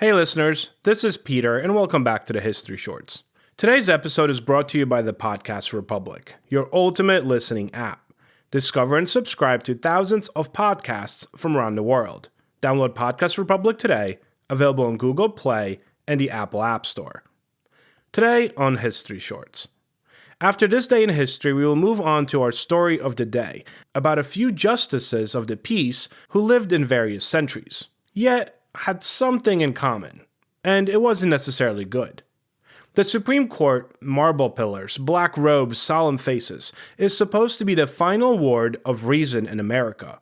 Hey listeners, this is Peter and welcome back to the History Shorts. Today's episode is brought to you by the Podcast Republic, your ultimate listening app. Discover and subscribe to thousands of podcasts from around the world. Download Podcast Republic today, available on Google Play and the Apple App Store. Today on History Shorts. After this day in history, we will move on to our story of the day, about a few justices of the peace who lived in various centuries, yet had something in common, and it wasn't necessarily good. The Supreme Court, marble pillars, black robes, solemn faces, is supposed to be the final word of reason in America,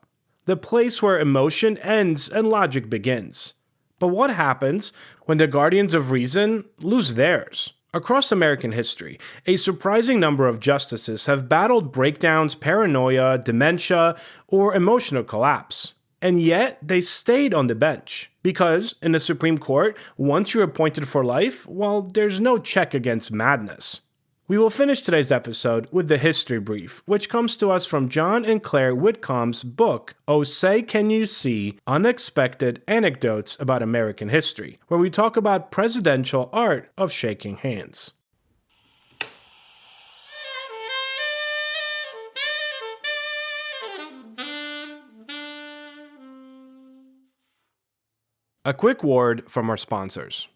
the place where emotion ends and logic begins. But what happens when the guardians of reason lose theirs? Across American history, a surprising number of justices have battled breakdowns, paranoia, dementia, or emotional collapse. And yet, they stayed on the bench. Because, in the Supreme Court, once you're appointed for life, well, there's no check against madness. We will finish today's episode with the history brief, which comes to us from John and Claire Whitcomb's book, Oh Say Can You See? Unexpected Anecdotes About American History, where we talk about presidential art of shaking hands. A quick word from our sponsors.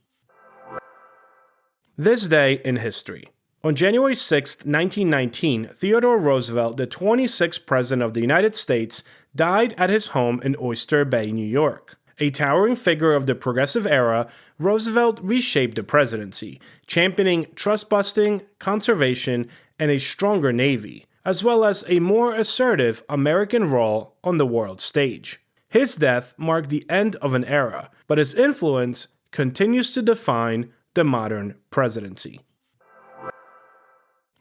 This day in history. On January 6, 1919, Theodore Roosevelt, the 26th President of the United States, died at his home in Oyster Bay, New York. A towering figure of the progressive era, Roosevelt reshaped the presidency, championing trust-busting, conservation, and a stronger Navy, as well as a more assertive American role on the world stage. His death marked the end of an era, but his influence continues to define the modern presidency.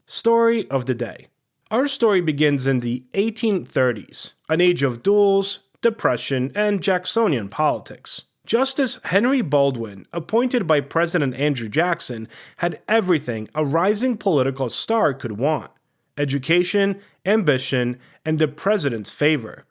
Story of the day. Our story begins in the 1830s, an age of duels, depression, and Jacksonian politics. Justice Henry Baldwin, appointed by President Andrew Jackson, had everything a rising political star could want: education, ambition, and the president's favor.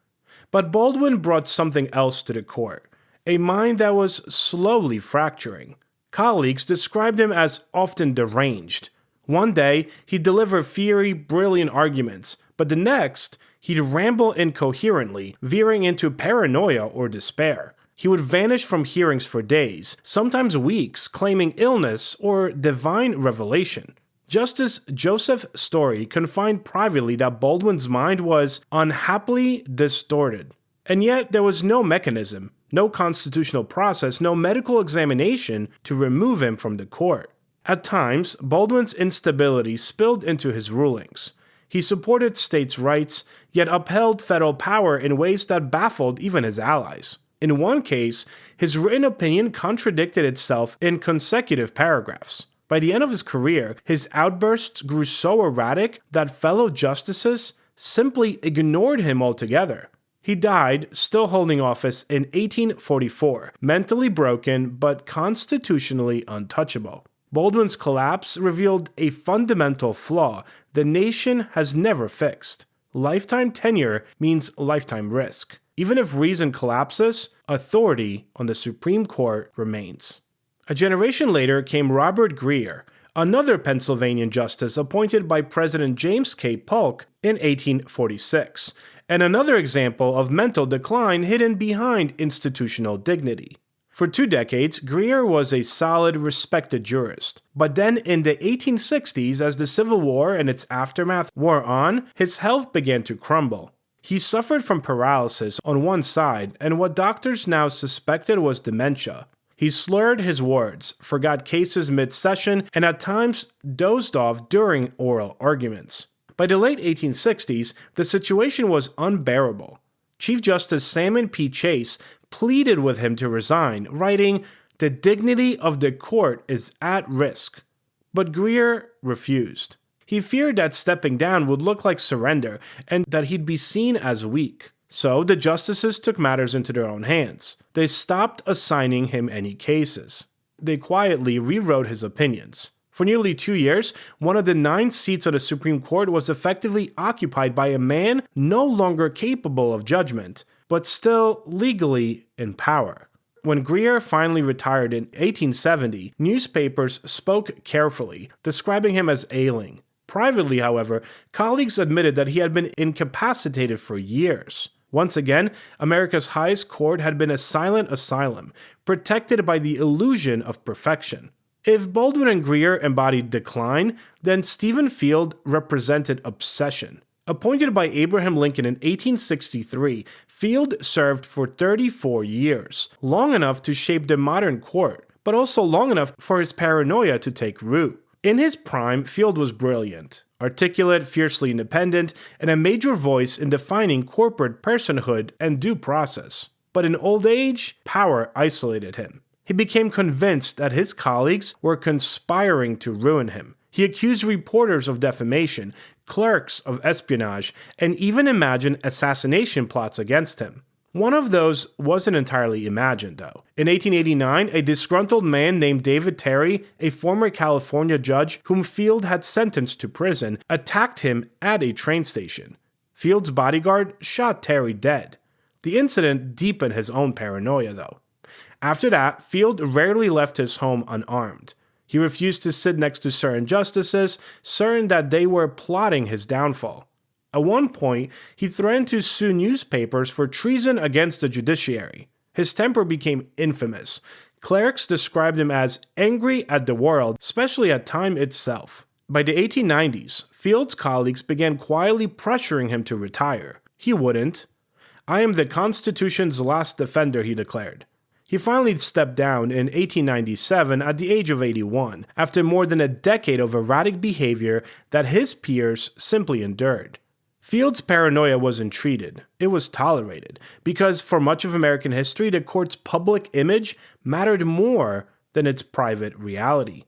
But Baldwin brought something else to the court, a mind that was slowly fracturing. Colleagues described him as often deranged. One day, he'd deliver fiery, brilliant arguments, but the next, he'd ramble incoherently, veering into paranoia or despair. He would vanish from hearings for days, sometimes weeks, claiming illness or divine revelation. Justice Joseph Story confined privately that Baldwin's mind was unhappily distorted. And yet there was no mechanism, no constitutional process, no medical examination to remove him from the court. At times, Baldwin's instability spilled into his rulings. He supported states' rights, yet upheld federal power in ways that baffled even his allies. In one case, his written opinion contradicted itself in consecutive paragraphs. By the end of his career, his outbursts grew so erratic that fellow justices simply ignored him altogether. He died, still holding office, in 1844, mentally broken but constitutionally untouchable. Baldwin's collapse revealed a fundamental flaw the nation has never fixed. Lifetime tenure means lifetime risk. Even if reason collapses, authority on the Supreme Court remains. A generation later came Robert Grier, another Pennsylvania justice appointed by President James K. Polk in 1846, and another example of mental decline hidden behind institutional dignity. For 2 decades, Grier was a solid, respected jurist. But then in the 1860s, as the Civil War and its aftermath wore on, his health began to crumble. He suffered from paralysis on one side and what doctors now suspected was dementia. He slurred his words, forgot cases mid-session, and at times dozed off during oral arguments. By the late 1860s, the situation was unbearable. Chief Justice Salmon P. Chase pleaded with him to resign, writing, "The dignity of the court is at risk." But Grier refused. He feared that stepping down would look like surrender and that he'd be seen as weak. So the justices took matters into their own hands. They stopped assigning him any cases. They quietly rewrote his opinions. For nearly 2 years, one of the 9 seats on the Supreme Court was effectively occupied by a man no longer capable of judgment, but still legally in power. when Greer finally retired in 1870, newspapers spoke carefully, describing him as ailing. Privately, however, colleagues admitted that he had been incapacitated for years. Once again, America's highest court had been a silent asylum, protected by the illusion of perfection. If Baldwin and Greer embodied decline, then Stephen Field represented obsession. Appointed by Abraham Lincoln in 1863, Field served for 34 years, long enough to shape the modern court, but also long enough for his paranoia to take root. In his prime, Field was brilliant, articulate, fiercely independent, and a major voice in defining corporate personhood and due process. But in old age, power isolated him. He became convinced that his colleagues were conspiring to ruin him. He accused reporters of defamation, clerks of espionage, and even imagined assassination plots against him. One of those wasn't entirely imagined, though. In 1889, a disgruntled man named David Terry, a former California judge whom Field had sentenced to prison, attacked him at a train station. Field's bodyguard shot Terry dead. The incident deepened his own paranoia, though. After that, Field rarely left his home unarmed. He refused to sit next to certain justices, certain that they were plotting his downfall. At one point, he threatened to sue newspapers for treason against the judiciary. His temper became infamous. Clerics described him as angry at the world, especially at time itself. By the 1890s, Field's colleagues began quietly pressuring him to retire. He wouldn't. "I am the Constitution's last defender," he declared. He finally stepped down in 1897 at the age of 81, after more than a decade of erratic behavior that his peers simply endured. Field's paranoia wasn't treated, it was tolerated, because for much of American history, the court's public image mattered more than its private reality.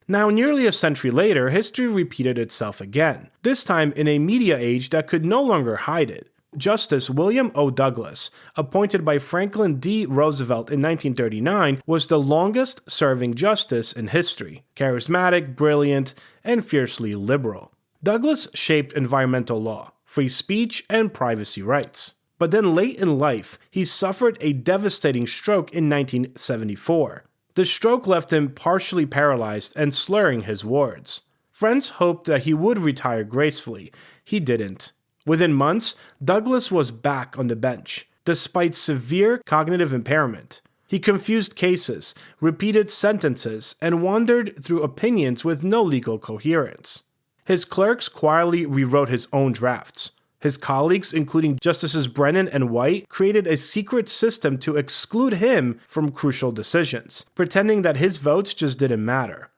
Now, nearly a century later, history repeated itself again, this time in a media age that could no longer hide it. Justice William O. Douglas, appointed by Franklin D. Roosevelt in 1939, was the longest-serving justice in history, charismatic, brilliant, and fiercely liberal. Douglas shaped environmental law, free speech, and privacy rights. But then late in life, he suffered a devastating stroke in 1974. The stroke left him partially paralyzed and slurring his words. Friends hoped that he would retire gracefully. He didn't. Within months, Douglas was back on the bench, despite severe cognitive impairment. He confused cases, repeated sentences, and wandered through opinions with no legal coherence. His clerks quietly rewrote his own drafts. His colleagues, including Justices Brennan and White, created a secret system to exclude him from crucial decisions, pretending that his votes just didn't matter.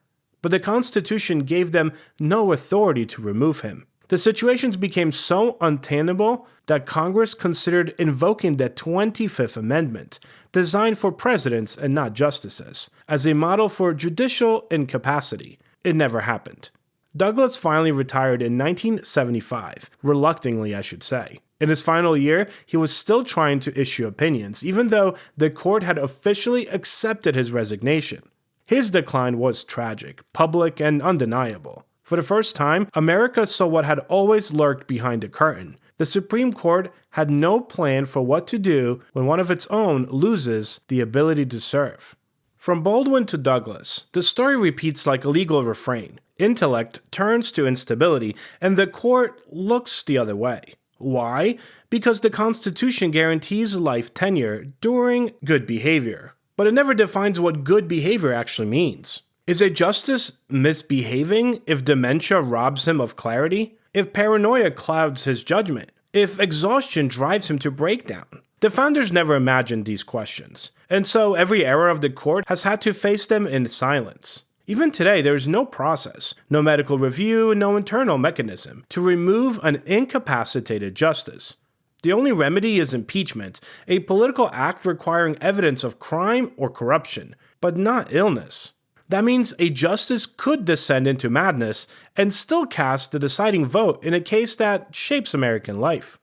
But the Constitution gave them no authority to remove him. The situations became so untenable that Congress considered invoking the 25th Amendment, designed for presidents and not justices, as a model for judicial incapacity. It never happened. Douglas finally retired in 1975, reluctantly I should say. In his final year, he was still trying to issue opinions, even though the court had officially accepted his resignation. His decline was tragic, public, and undeniable. For the first time, America saw what had always lurked behind the curtain. The Supreme Court had no plan for what to do when one of its own loses the ability to serve. From Baldwin to Douglas, the story repeats like a legal refrain. Intellect turns to instability, and the court looks the other way. Why? Because the Constitution guarantees life tenure during good behavior. But it never defines what good behavior actually means. Is a justice misbehaving if dementia robs him of clarity? If paranoia clouds his judgment? If exhaustion drives him to breakdown? The founders never imagined these questions, and so every era of the court has had to face them in silence. Even today, there is no process, no medical review, no internal mechanism to remove an incapacitated justice. The only remedy is impeachment, a political act requiring evidence of crime or corruption, but not illness. That means a justice could descend into madness and still cast the deciding vote in a case that shapes American life.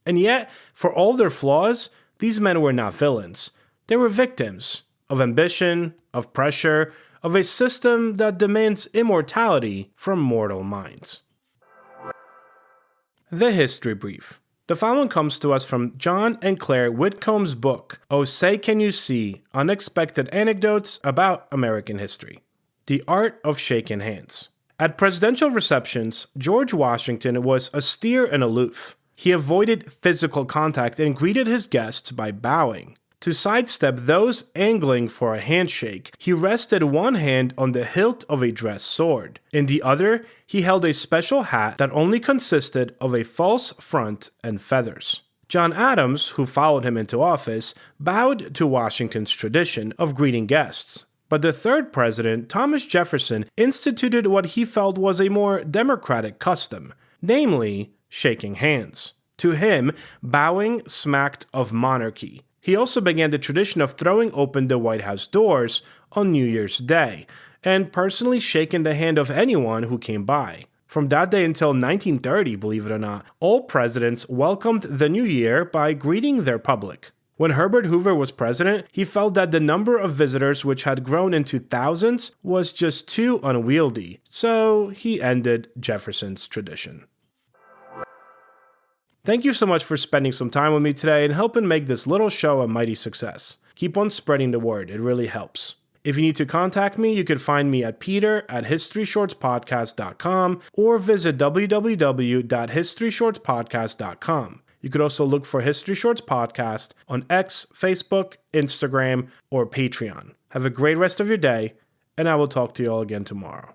And yet, for all their flaws, these men were not villains. They were victims of ambition, of pressure, of a system that demands immortality from mortal minds. The History Brief. The following comes to us from John and Claire Whitcomb's book, Oh Say Can You See? Unexpected Anecdotes About American History. The Art of Shaking Hands. At presidential receptions, George Washington was austere and aloof. He avoided physical contact and greeted his guests by bowing. To sidestep those angling for a handshake, he rested one hand on the hilt of a dress sword. In the other, he held a special hat that only consisted of a false front and feathers. John Adams, who followed him into office, bowed to Washington's tradition of greeting guests. But the third president, Thomas Jefferson, instituted what he felt was a more democratic custom, namely, shaking hands. To him, bowing smacked of monarchy. He also began the tradition of throwing open the White House doors on New Year's Day, and personally shaking the hand of anyone who came by. From that day until 1930, believe it or not, all presidents welcomed the new year by greeting their public. When Herbert Hoover was president, he felt that the number of visitors, which had grown into thousands, was just too unwieldy, so he ended Jefferson's tradition. Thank you so much for spending some time with me today and helping make this little show a mighty success. Keep on spreading the word, it really helps. If you need to contact me, you can find me at peter@historyshortspodcast.com or visit www.historyshortspodcast.com. You could also look for History Shorts Podcast on X, Facebook, Instagram, or Patreon. Have a great rest of your day, and I will talk to you all again tomorrow.